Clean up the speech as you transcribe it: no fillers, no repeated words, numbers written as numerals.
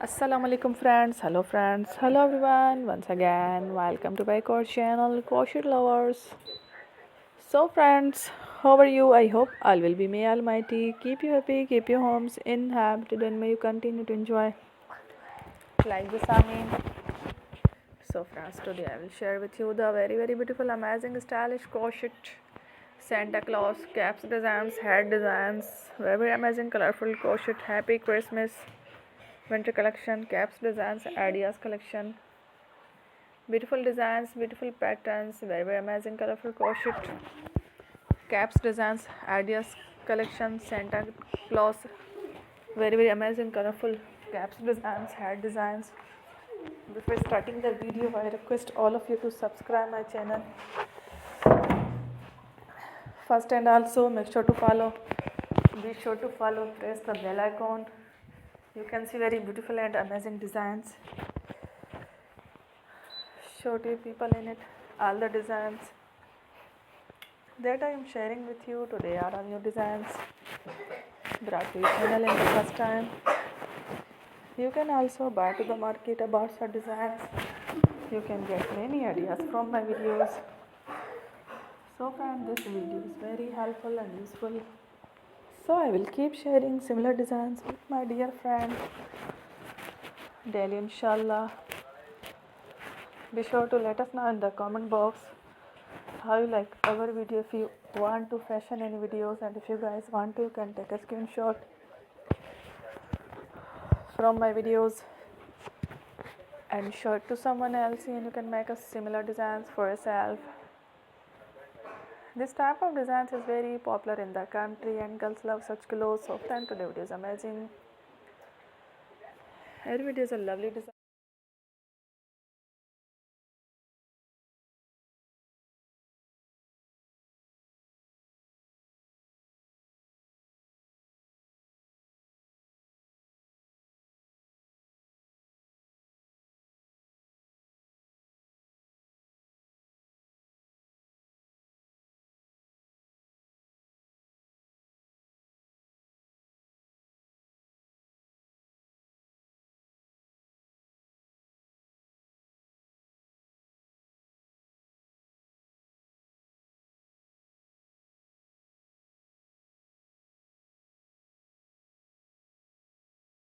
Assalamu alaikum friends, hello everyone, once again welcome to my core channel Crochet lovers. So friends, how are you? I hope all will be may almighty keep you happy, keep your homes inhabited, and may you continue to enjoy like this. So friends, today I will share with you the very beautiful, amazing, stylish crochet Santa Claus caps designs, head designs, very amazing, colorful crochet happy Christmas winter collection, caps designs, ideas collection, beautiful designs, beautiful patterns, very amazing, colorful crochet caps designs, ideas collection, Santa Claus, very amazing, colorful caps designs, head designs. Before starting the video, I request all of you to subscribe my channel first, and also make sure to follow. Be sure to follow, press the bell icon. You can see very beautiful and amazing designs. Show to people in it. All the designs that I am sharing with you today are all new designs brought to your channel in the first time. You can also buy to the market about such designs. You can get many ideas from my videos. So friends, this video is very helpful and useful. So I will keep sharing similar designs with my dear friends daily, inshallah. Be sure to let us know in the comment box how you like our video. If you want to fashion any videos, and if you guys want to, you can take a screenshot from my videos and show it to someone else, and you can make a similar designs for yourself. This type of designs is very popular in the country, and girls love such clothes. So then today video is amazing. Every video is a lovely design.